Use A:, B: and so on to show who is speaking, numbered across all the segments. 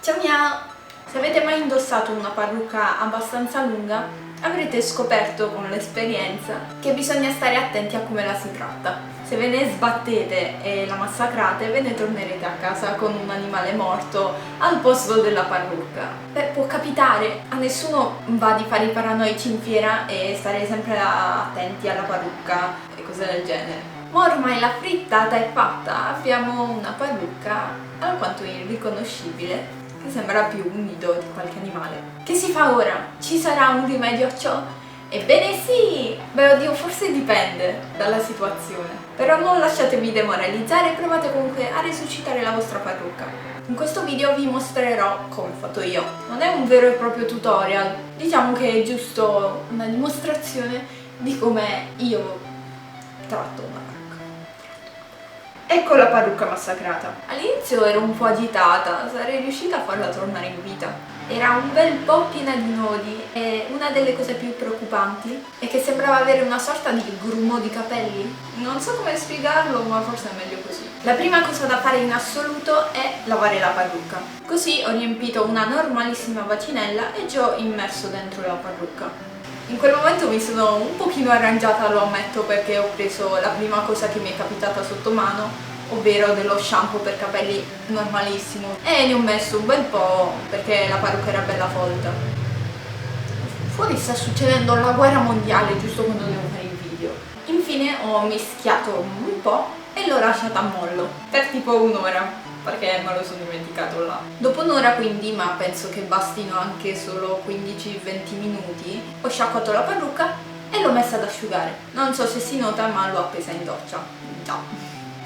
A: Ciao miau! Se avete mai indossato una parrucca abbastanza lunga, avrete scoperto con l'esperienza che bisogna stare attenti a come la si tratta. Se ve ne sbattete e la massacrate, ve ne tornerete a casa con un animale morto al posto della parrucca. Beh, può capitare, a nessuno va di fare i paranoici in fiera e stare sempre attenti alla parrucca e cose del genere. Ma ormai la frittata è fatta, abbiamo una parrucca alquanto irriconoscibile che sembra più un nido di qualche animale. Che si fa ora? Ci sarà un rimedio a ciò? Ebbene sì! Beh, oddio, forse dipende dalla situazione. Però non lasciatevi demoralizzare e provate comunque a resuscitare la vostra parrucca. In questo video vi mostrerò come ho fatto io. Non è un vero e proprio tutorial, diciamo che è giusto una dimostrazione di come io tratto una parrucca. Ecco la parrucca massacrata. All'inizio ero un po' agitata, sarei riuscita a farla tornare in vita. Era un bel po' piena di nodi e una delle cose più preoccupanti è che sembrava avere una sorta di grumo di capelli. Non so come spiegarlo, ma forse è meglio così. La prima cosa da fare in assoluto è lavare la parrucca. Così ho riempito una normalissima bacinella e ci ho immerso dentro la parrucca. In quel momento mi sono un pochino arrangiata, lo ammetto, perché ho preso la prima cosa che mi è capitata sotto mano, ovvero dello shampoo per capelli normalissimo, e ne ho messo un bel po' perché la parrucca era bella folta. Fuori sta succedendo la guerra mondiale giusto quando devo fare il video. Infine ho mischiato un po' e l'ho lasciata a mollo per tipo un'ora, perché me lo sono dimenticato là. Dopo un'ora quindi, ma penso che bastino anche solo 15-20 minuti, ho sciacquato la parrucca e l'ho messa ad asciugare. Non so se si nota, ma l'ho appesa in doccia. Già.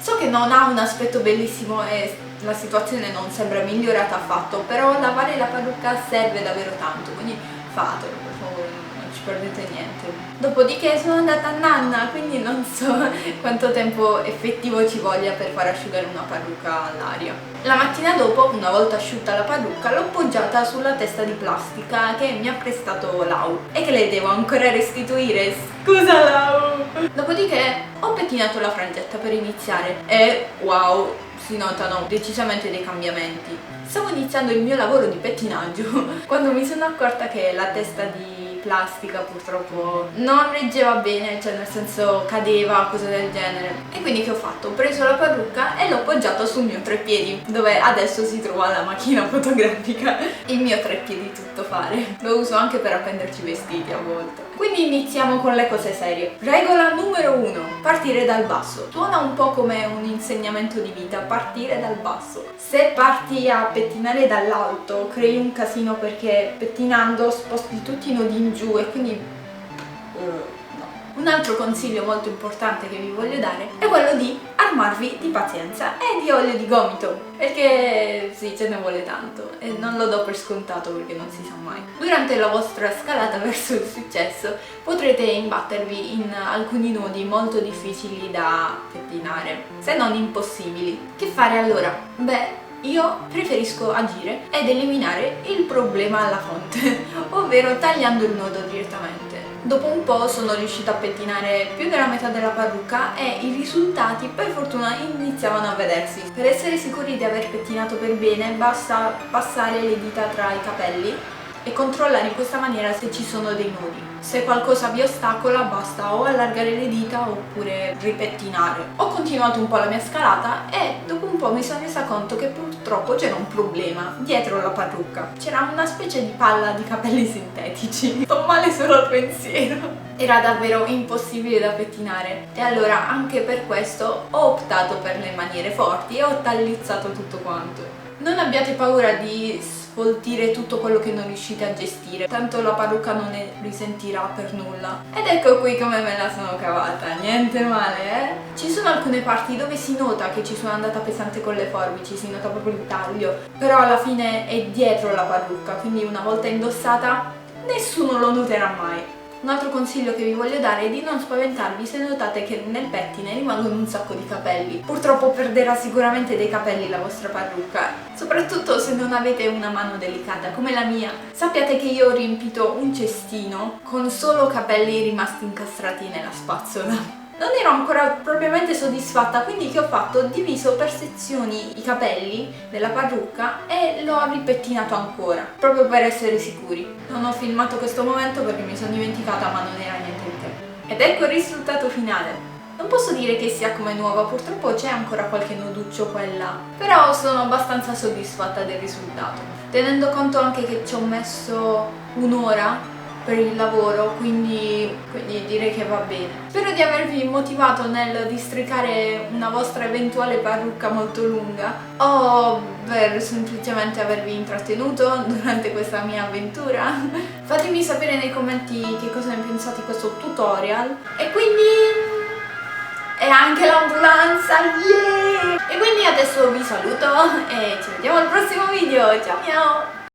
A: So che non ha un aspetto bellissimo e la situazione non sembra migliorata affatto, però lavare la parrucca serve davvero tanto, quindi fatelo per favore, non ci perdete niente. Dopodiché sono andata a nanna, quindi non so quanto tempo effettivo ci voglia per far asciugare una parrucca all'aria. La mattina dopo, una volta asciutta la parrucca, l'ho poggiata sulla testa di plastica che mi ha prestato Lau e che le devo ancora restituire. Scusa Lau! Dopodiché ho pettinato la frangetta per iniziare e wow, si notano decisamente dei cambiamenti. Stavo iniziando il mio lavoro di pettinaggio quando mi sono accorta che la testa di plastica purtroppo non reggeva bene, cioè nel senso cadeva, cose del genere. E quindi che ho fatto? Ho preso la parrucca e l'ho poggiata sul mio treppiedi, dove adesso si trova la macchina fotografica, il mio treppiedi tuttofare. Lo uso anche per appenderci i vestiti a volte. Quindi iniziamo con le cose serie. Regola numero 1: partire dal basso. Suona un po' come un insegnamento di vita, partire dal basso. Se parti a pettinare dall'alto crei un casino, perché pettinando sposti tutti i nodi in giù e quindi no. Un altro consiglio molto importante che vi voglio dare è quello di armarvi di pazienza e di olio di gomito, perché sì, ce ne vuole tanto e non lo do per scontato perché non si sa mai. Durante la vostra scalata verso il successo potrete imbattervi in alcuni nodi molto difficili da pettinare, se non impossibili. Che fare allora? Beh, io preferisco agire ed eliminare il problema alla fonte, ovvero tagliando il nodo direttamente. Dopo un po' sono riuscita a pettinare più della metà della parrucca e i risultati per fortuna iniziavano a vedersi. Per essere sicuri di aver pettinato per bene basta passare le dita tra i capelli e controllare in questa maniera se ci sono dei nodi. Se qualcosa vi ostacola basta o allargare le dita oppure ripettinare. Ho continuato un po' la mia scalata e dopo un po' mi sono resa conto che purtroppo c'era un problema dietro la parrucca. C'era una specie di palla di capelli sintetici. Sto male solo al pensiero. Era davvero impossibile da pettinare e allora anche per questo ho optato per le maniere forti e ho tagliuzzato tutto quanto. Non abbiate paura di sfoltire tutto quello che non riuscite a gestire, tanto la parrucca non ne risentirà per nulla. Ed ecco qui come me la sono cavata, niente male, eh? Ci sono alcune parti dove si nota che ci sono andata pesante con le forbici, si nota proprio il taglio, però alla fine è dietro la parrucca, quindi una volta indossata nessuno lo noterà mai. Un altro consiglio che vi voglio dare è di non spaventarvi se notate che nel pettine rimangono un sacco di capelli. Purtroppo perderà sicuramente dei capelli la vostra parrucca, soprattutto se non avete una mano delicata come la mia. Sappiate che io ho riempito un cestino con solo capelli rimasti incastrati nella spazzola. Non ero ancora propriamente soddisfatta, quindi che ho fatto? Ho diviso per sezioni i capelli della parrucca e l'ho ripettinato ancora, proprio per essere sicuri. Non ho filmato questo momento perché mi sono dimenticata, ma non era niente di che. Ed ecco il risultato finale. Non posso dire che sia come nuova, purtroppo c'è ancora qualche noduccio qua e là, però sono abbastanza soddisfatta del risultato, tenendo conto anche che ci ho messo un'ora per il lavoro, quindi direi che va bene. Spero di avervi motivato nel districare una vostra eventuale parrucca molto lunga o per semplicemente avervi intrattenuto durante questa mia avventura. Fatemi sapere nei commenti che cosa ne pensate di questo tutorial e quindi... E anche l'ambulanza, yeah! E quindi adesso vi saluto e ci vediamo al prossimo video, ciao ciao!